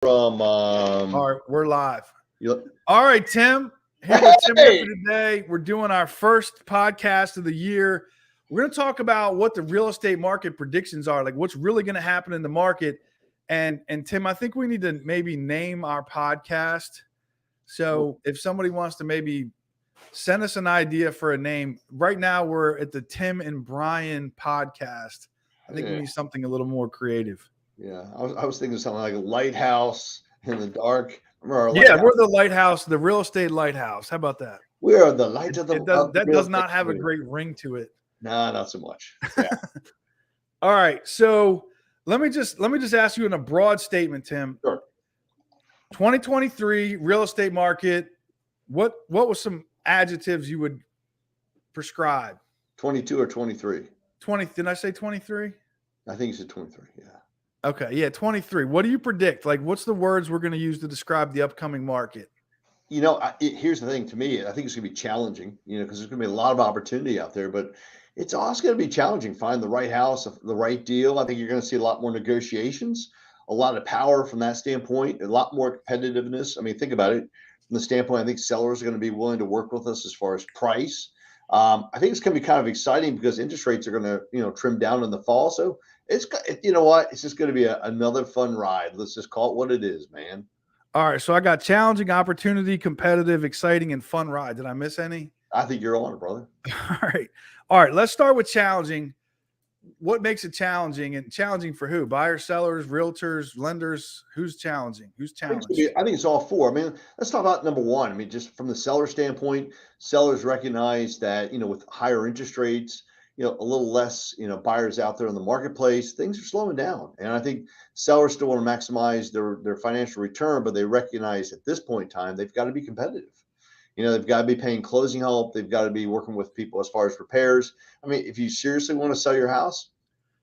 from All right, we're live. you, All right, Tim. Here with Tim hey, Murphy today. We're doing our first podcast of the year. We're going to talk about what the real estate market predictions are, like what's really going to happen in the market. And Tim, I think we need to maybe name our podcast. So if somebody wants to maybe send us an idea for a name. Right now we're at the Tim and Brian podcast. I think we need something a little more creative. yeah, I was thinking something like a lighthouse in the dark. Remember our Yeah, lighthouse? we're the lighthouse, the real estate lighthouse. How about that? We are the light of the That real does estate not have a community. great ring to it. Nah, not so much. Yeah. All right, so let me just ask you in a broad statement, Tim. Sure. 2023 real estate market. What was some adjectives you would prescribe? 22 or 23? 20. Did I say 23? I think you said 23. Yeah. Okay, yeah, 23. What do you predict? Like, what's the words we're going to use to describe the upcoming market? Here's the thing. To me, I think it's going to be challenging. Because there's going to be a lot of opportunity out there, but it's also going to be challenging. Find the right house, the right deal. I think you're going to see a lot more negotiations, a lot of power from that standpoint, a lot more competitiveness. I mean, think about it from the standpoint. I think sellers are going to be willing to work with us as far as price. I think it's going to be kind of exciting because interest rates are going to, trim down in the fall. So it's just going to be another fun ride. Let's just call it what it is, man. All right, so I got challenging, opportunity, competitive, exciting, and fun ride. Did I miss any? I think you're on it, brother. All right. Let's start with challenging. What makes it challenging, and challenging for who? Buyers, sellers, realtors, lenders? Who's challenging? Who's challenged? I think it's all four. I mean, let's talk about number one. I mean, just from the seller standpoint, sellers recognize that, with higher interest rates, a little less, buyers out there in the marketplace, things are slowing down. And I think sellers still want to maximize their financial return, but they recognize at this point in time, they've got to be competitive. They've got to be paying closing help. They've got to be working with people as far as repairs. I mean, if you seriously want to sell your house,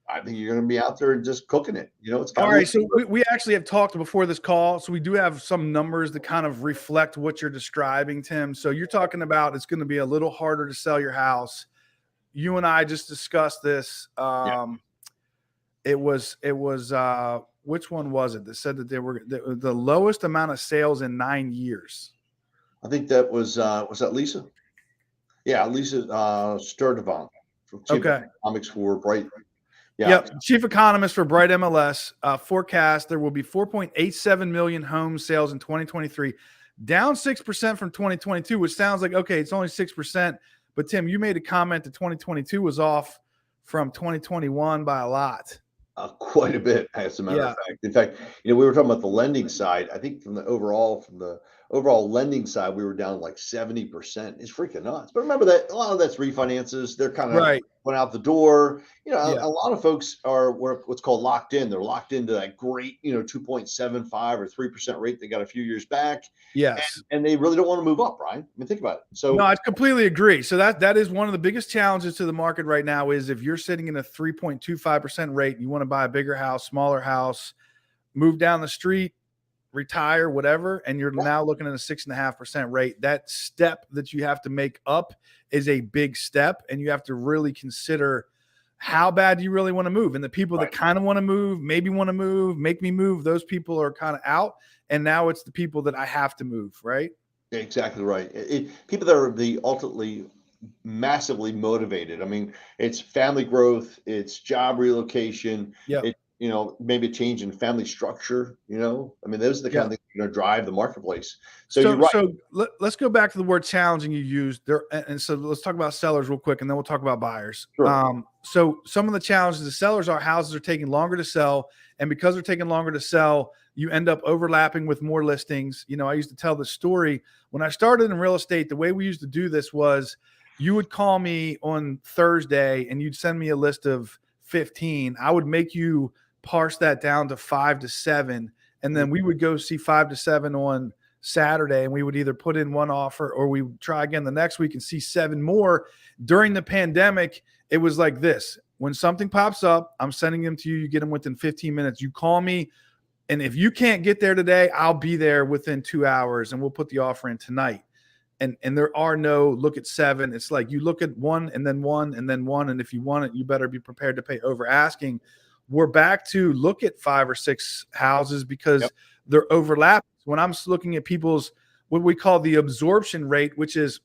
I think you're going to be out there just cooking it. It's all right. So we actually have talked before this call. So we do have some numbers that kind of reflect what you're describing, Tim. So you're talking about it's going to be a little harder to sell your house. You and I just discussed this. It was which one was it that said that they were the lowest amount of sales in 9 years? I think that was that Lisa? Yeah, Lisa Sturdivant. Okay. Economics for Bright. Yeah. Yep. Chief economist for Bright MLS forecast there will be 4.87 million home sales in 2023, down 6% from 2022, which sounds like, okay, it's only 6%. But Tim, you made a comment that 2022 was off from 2021 by a lot. Quite a bit, as a matter of fact. In fact, we were talking about the lending side. I think from the overall lending side, we were down like 70%. It's freaking nuts. But remember that a lot of that's refinances. They're kind of went out the door. A lot of folks are what's called locked in. They're locked into that great, 2.75 or 3% rate they got a few years back. Yes. And they really don't want to move up, Brian. I mean, think about it. So no, I completely agree. So that is one of the biggest challenges to the market right now is if you're sitting in a 3.25% rate and you want to buy a bigger house, smaller house, move down the street, retire, whatever, and you're now looking at a 6.5% rate, that step that you have to make up is a big step. And you have to really consider how bad do you really want to move? And the people that kind of want to move, maybe want to move, make me move, those people are kind of out. And now it's the people that I have to move, right? Exactly right. People that are the ultimately massively motivated. I mean, it's family growth, it's job relocation, maybe a change in family structure. I mean, those are the kind of things that are going to drive the marketplace. So you're right. So let's go back to the word challenging you used there. And so let's talk about sellers real quick, and then we'll talk about buyers. Sure. So some of the challenges the sellers are houses are taking longer to sell. And because they're taking longer to sell, you end up overlapping with more listings. I used to tell the story when I started in real estate, the way we used to do this was you would call me on Thursday and you'd send me a list of 15. I would make you parse that down to 5 to 7. And then we would go see 5 to 7 on Saturday, and we would either put in one offer or we would try again the next week and see 7 more. During the pandemic, it was like this. When something pops up, I'm sending them to you. You get them within 15 minutes. You call me, and if you can't get there today, I'll be there within 2 hours, and we'll put the offer in tonight. And there are no look at 7. It's like you look at 1 and then 1 and then 1, and if you want it, you better be prepared to pay over asking. We're back to look at 5 or 6 houses because they're overlapping. When I'm looking at people's what we call the absorption rate, which is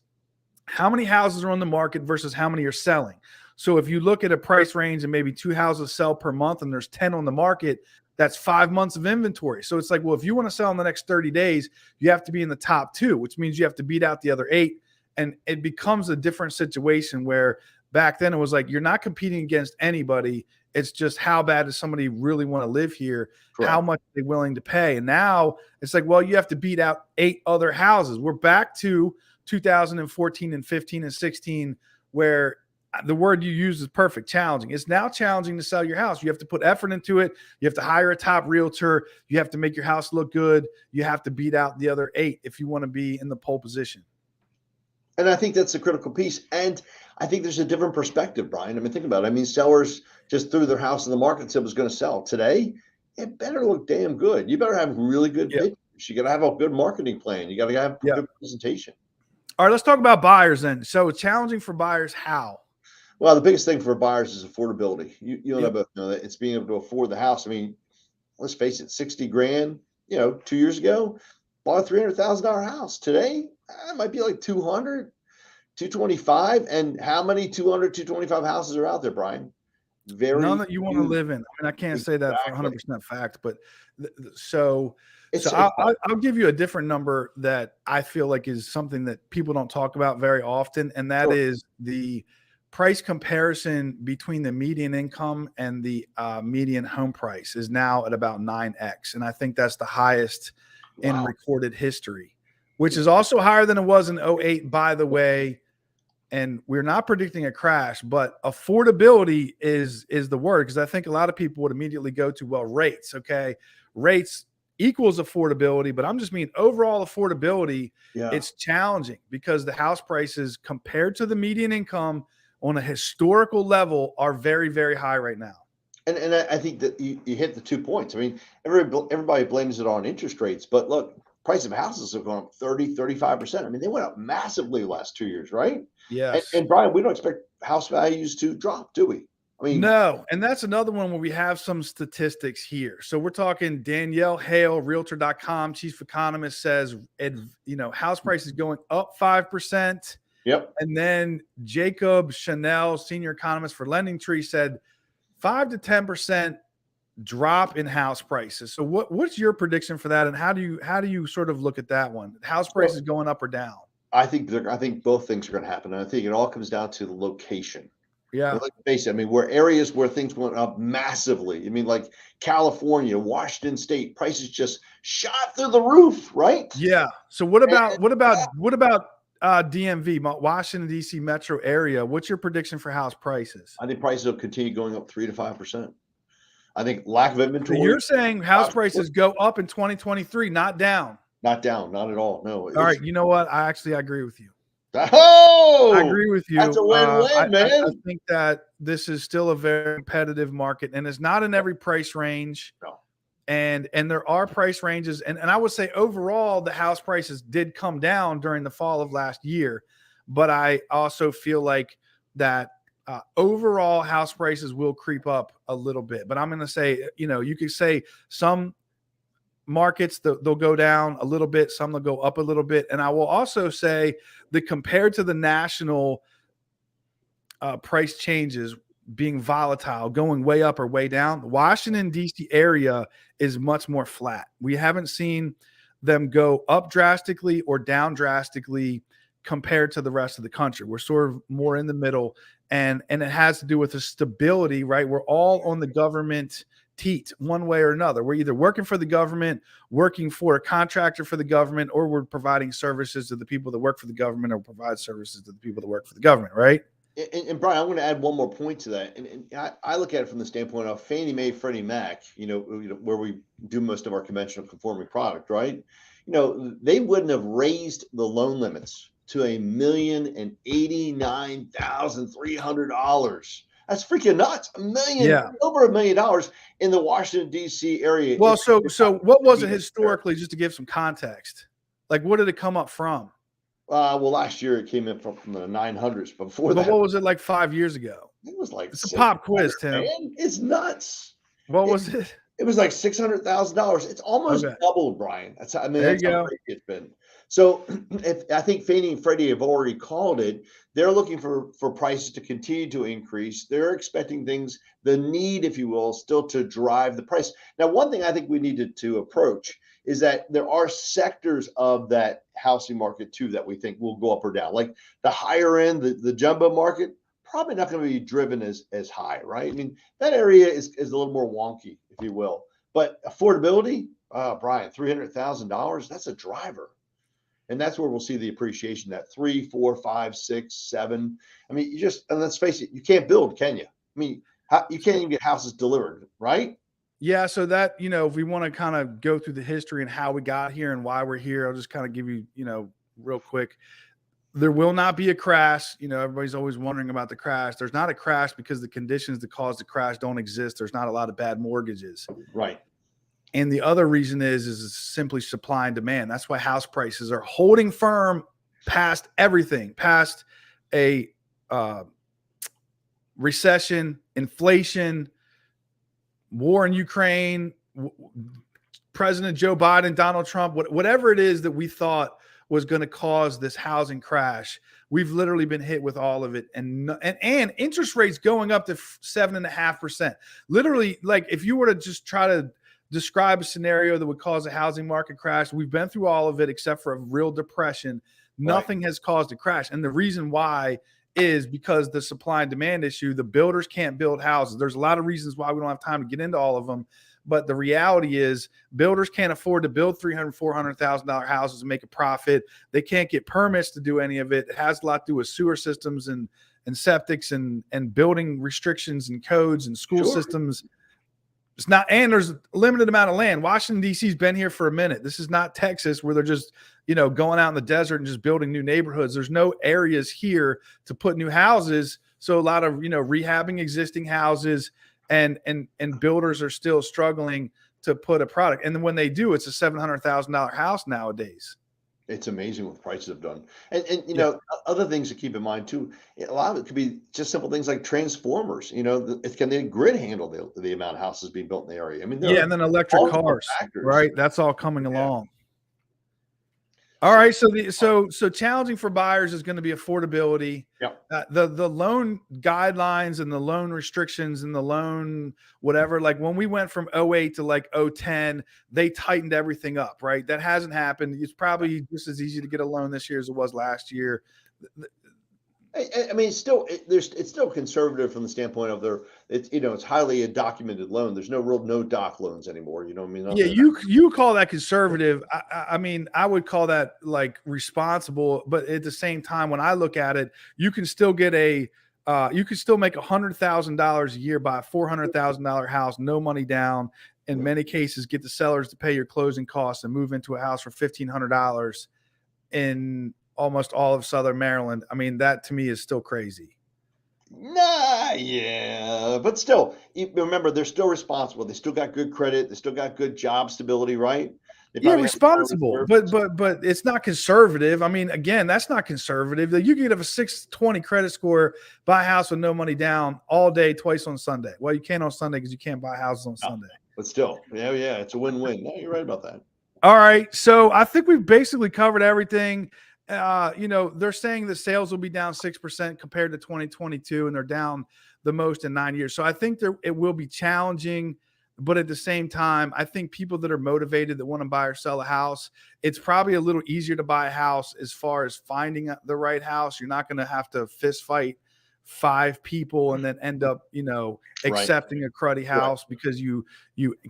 how many houses are on the market versus how many are selling. So if you look at a price range and maybe 2 houses sell per month and there's 10 on the market, that's 5 months of inventory. So it's like, well, if you want to sell in the next 30 days, you have to be in the top 2, which means you have to beat out the other 8. And it becomes a different situation where back then it was like, you're not competing against anybody. It's just how bad does somebody really want to live here? Correct. How much are they willing to pay? And now it's like, well, you have to beat out 8 other houses. We're back to 2014 and 15 and 16, where the word you use is perfect, challenging. It's now challenging to sell your house. You have to put effort into it. You have to hire a top realtor. You have to make your house look good. You have to beat out the other 8 if you want to be in the pole position. And I think that's a critical piece. And I think there's a different perspective, Brian. I mean, think about it. I mean, sellers just threw their house in the market and said it was going to sell. Today, it better look damn good. You better have really good pictures. You got to have a good marketing plan. You got to have a good presentation. All right, let's talk about buyers then. So it's challenging for buyers. How? Well, the biggest thing for buyers is affordability. You and I both know that. It's being able to afford the house. I mean, let's face it, 60 grand, 2 years ago, bought a $300,000 house. Today, it might be like 200, 225. And how many 200, 225 houses are out there, Brian? None that you want to live in. I mean, I can't say that for 100% fact, but so I'll give you a different number that I feel like is something that people don't talk about very often, and that is the price comparison between the median income and the median home price is now at about 9x, and I think that's the highest in recorded history, which is also higher than it was in 2008, by the way. And we're not predicting a crash, but affordability is the word, because I think a lot of people would immediately go to, well, rates. Okay, rates equals affordability, but I'm just mean overall affordability. It's challenging because the house prices compared to the median income on a historical level are very, very high right now. And I think that you hit the 2 points. I mean, everybody blames it on interest rates, but look, price of houses have gone up 30, 35%. I mean, they went up massively the last 2 years, right? Yes. And Brian, we don't expect house values to drop, do we? I mean, no. And that's another one where we have some statistics here. So we're talking Danielle Hale, realtor.com, chief economist, says, house prices going up 5%. Yep. And then Jacob Chanel, senior economist for Lending Tree, said 5 to 10% drop in house prices. So what's your prediction for that, and how do you sort of look at that one? House prices going up or down? I think both things are going to happen. And I think it all comes down to the location. Yeah. Let's face it. I mean, we're areas where things went up massively. I mean, like California, Washington State, prices just shot through the roof, right? Yeah. So what about DMV, Washington D.C. metro area? What's your prediction for house prices? I think prices will continue going up 3 to 5%. I think lack of inventory. So you're saying house prices go up in 2023, not down? Not down, not at all. No. All right. You know what? I agree with you. Oh, I agree with you. That's a win-win, man. I think that this is still a very competitive market, and it's not in every price range. No. And there are price ranges. And I would say overall, the house prices did come down during the fall of last year. But I also feel like that overall house prices will creep up a little bit. But I'm going to say, you could say some markets, they'll go down a little bit, some they'll go up a little bit. And I will also say that compared to the national price changes being volatile, going way up or way down, the Washington, D.C. area is much more flat. We haven't seen them go up drastically or down drastically compared to the rest of the country. We're sort of more in the middle, and it has to do with the stability, right? We're all on the government teat one way or another. We're either working for the government, working for a contractor for the government, or we're providing services to the people that work for the government or provide services to the people that work for the government, right? And Brian, I'm going to add one more point to that. And I look at it from the standpoint of Fannie Mae, Freddie Mac, where we do most of our conventional conforming product, right? They wouldn't have raised the loan limits to $1,089,300. That's freaking nuts. Over $1 million in the Washington, D.C. area. Well, so what was it historically, just to give some context? Like, what did it come up from? Well, last year it came in from the 900s. But before that, what was it like 5 years ago? It was like it's a pop quiz, Tim. Man. It's nuts. What was it? It was like $600,000. It's almost Okay, doubled, Brian. I mean, there you that's how go. crazy it's been. So, if I think Fannie and Freddie have already called it, they're looking for prices to continue to increase. They're expecting things, the need, if you will, still to drive the price. Now, one thing I think we needed to approach is that there are sectors of that housing market too that we think will go up or down. Like the higher end, the jumbo market, probably not going to be driven as high, right? I mean, that area is a little more wonky, if you will. But affordability, Brian, $300,000, that's a driver. And that's where we'll see the appreciation, that 3, 4, 5, 6, 7. I mean, and let's face it, you can't build, can you? I mean, you can't even get houses delivered, right? Yeah, so that, if we want to kind of go through the history and how we got here and why we're here, I'll just kind of give you, real quick. There will not be a crash. Everybody's always wondering about the crash. There's not a crash because the conditions that cause the crash don't exist. There's not a lot of bad mortgages. Right. And the other reason is simply supply and demand. That's why house prices are holding firm past everything, past a recession, inflation, war in Ukraine, President Joe Biden, Donald Trump, whatever it is that we thought was going to cause this housing crash. We've literally been hit with all of it, and interest rates going up to 7.5%. Literally, like if you were to just try to describe a scenario that would cause a housing market crash, we've been through all of it except for a real depression. Nothing has caused a crash, and the reason why is because the supply and demand issue. The builders can't build houses. There's a lot of reasons why we don't have time to get into all of them. But the reality is builders can't afford to build $300,000, $400,000 houses and make a profit. They can't get permits to do any of it. It has a lot to do with sewer systems and septics and building restrictions and codes and school systems. It's not, and there's a limited amount of land. Washington, D.C.'s been here for a minute. This is not Texas where they're just, going out in the desert and just building new neighborhoods. There's no areas here to put new houses. So a lot of, rehabbing existing houses and builders are still struggling to put a product. And then when they do, it's a $700,000 house nowadays. It's amazing what prices have done. And other things to keep in mind too, a lot of it could be just simple things like transformers. Can the grid handle the amount of houses being built in the area? I mean, and then electric cars, factors. right? That's all coming along. All right, so challenging for buyers is going to be affordability. Yeah. The loan guidelines and the loan restrictions and the loan whatever. Like when we went from 08 to like 010, they tightened everything up, right? That hasn't happened. It's probably just as easy to get a loan this year as it was last year. I mean, it's still conservative from the standpoint of it's highly a documented loan. There's no doc loans anymore. I mean, yeah, you call that conservative. I mean, I would call that like responsible. But at the same time, when I look at it, you can still get you can still make $100,000 a year, buy a $400,000 house, no money down. In many cases, get the sellers to pay your closing costs and move into a house for $1,500 in almost all of Southern Maryland. I mean, that to me is still crazy. Yeah, but still, remember, they're still responsible. They still got good credit. They still got good job stability, right? Yeah, responsible, but it's not conservative. I mean, again, that's not conservative. You can have a 620 credit score, buy a house with no money down all day, twice on Sunday. Well, you can't on Sunday because you can't buy houses on Sunday. But still, yeah, it's a win-win. No, you're right about that. All right, so I think we've basically covered everything. They're saying the sales will be down 6% compared to 2022, and they're down the most in 9 years. So I think it will be challenging, but at the same time, I think people that are motivated that want to buy or sell a house, it's probably a little easier to buy a house as far as finding the right house. You're not going to have to fist fight 5 people and then end up, accepting a cruddy house because you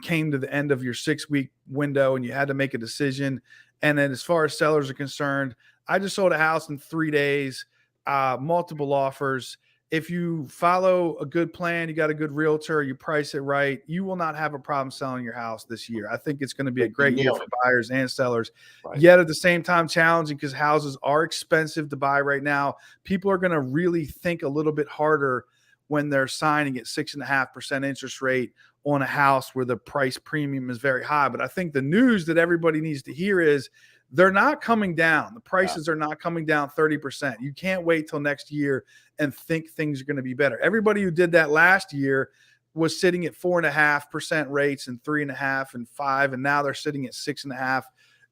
came to the end of your 6-week window and you had to make a decision. And then as far as sellers are concerned, I just sold a house in 3 days, multiple offers. If you follow a good plan, you got a good realtor, you price it right, you will not have a problem selling your house this year. I think it's going to be a great year for buyers and sellers. Right. Yet at the same time, challenging because houses are expensive to buy right now. People are going to really think a little bit harder when they're signing at 6.5% interest rate on a house where the price premium is very high. But I think the news that everybody needs to hear is they're not coming down. The prices are not coming down 30%. You can't wait till next year and think things are going to be better. Everybody who did that last year was sitting at 4.5% rates and 3.5 and 5, and now they're sitting at 6.5.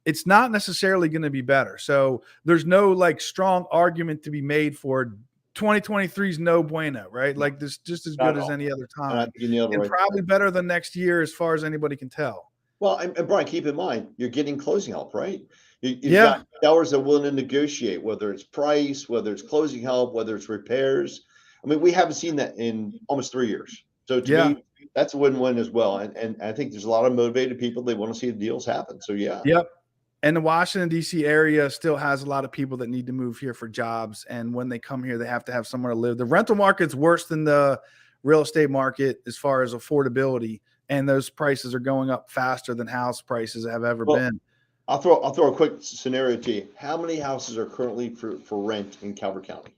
It's not necessarily going to be better. So there's no like strong argument to be made for 2023 is no bueno, right? Like this, just as good as any other time, and probably better than next year as far as anybody can tell. Well, and Brian, keep in mind, you're getting closing help, right? You've got sellers that are willing to negotiate, whether it's price, whether it's closing help, whether it's repairs. I mean, we haven't seen that in almost 3 years. So to me, that's a win-win as well. And I think there's a lot of motivated people. They want to see the deals happen. So yeah. Yep. And the Washington, D.C. area still has a lot of people that need to move here for jobs. And when they come here, they have to have somewhere to live. The rental market's worse than the real estate market as far as affordability. And those prices are going up faster than house prices have ever been. I'll throw a quick scenario to you. How many houses are currently for rent in Calvert County?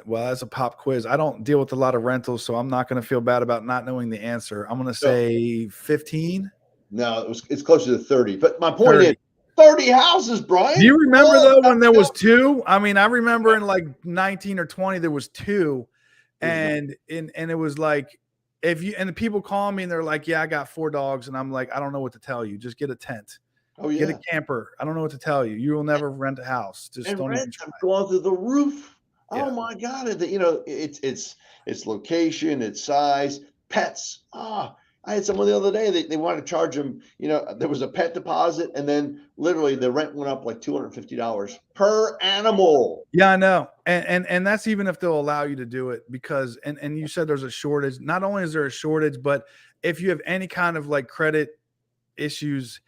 Well, that's a pop quiz. I don't deal with a lot of rentals, so I'm not going to feel bad about not knowing the answer. I'm going to say 15. No, it's closer to 30. But my point is 30 houses, Brian. Do you remember though when there was 2? I mean, I remember in like 19 or 20 there was 2, and it was like and the people call me and they're like, "Yeah, I got 4 dogs," and I'm like, "I don't know what to tell you. Just get a tent." Oh yeah, get a camper. I don't know what to tell you. You will never rent a house. Just don't even try. Going through the roof. Oh my God! It's location, it's size, pets. I had someone the other day. They wanted to charge them. There was a pet deposit, and then literally the rent went up like $250 per animal. Yeah, I know, and that's even if they'll allow you to do it, because and you said there's a shortage. Not only is there a shortage, but if you have any kind of like credit issues,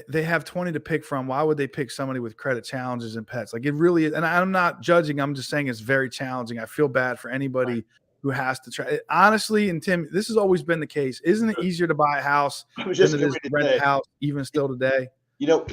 they have 20 to pick from. Why would they pick somebody with credit challenges and pets? Like it really is. And I'm not judging. I'm just saying it's very challenging. I feel bad for anybody who has to try it. Honestly, and Tim, this has always been the case. Isn't it easier to buy a house than it is to rent a house, even still today?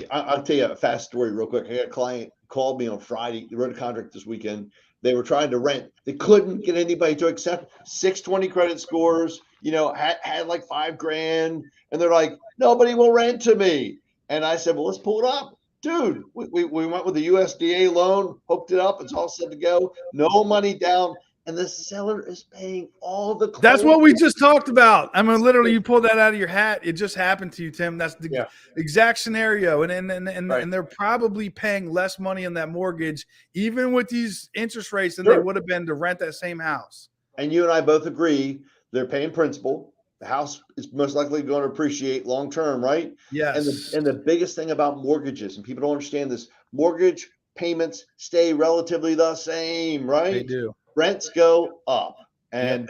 I'll tell you a fast story real quick. I had a client called me on Friday. They wrote a contract this weekend. They were trying to rent. They couldn't get anybody to accept. 620 credit scores, had like $5,000. And they're like, nobody will rent to me. And I said, well, let's pull it up. Dude, we went with the USDA loan, hooked it up. It's all set to go. No money down. And the seller is paying all the closing. That's what we just talked about. I mean, literally, you pulled that out of your hat. It just happened to you, Tim. That's the exact scenario. And they're probably paying less money on that mortgage, even with these interest rates, than they would have been to rent that same house. And you and I both agree they're paying principal. The house is most likely going to appreciate long term, right? Yes. And the biggest thing about mortgages, and people don't understand this, mortgage payments stay relatively the same, right? They do. Rents go up. And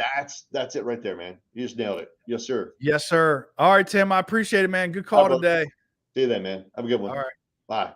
that's it right there, man. You just nailed it. Yes, sir. Yes, sir. All right, Tim. I appreciate it, man. Good call today. See you then, man. Have a good one. All right. Bye.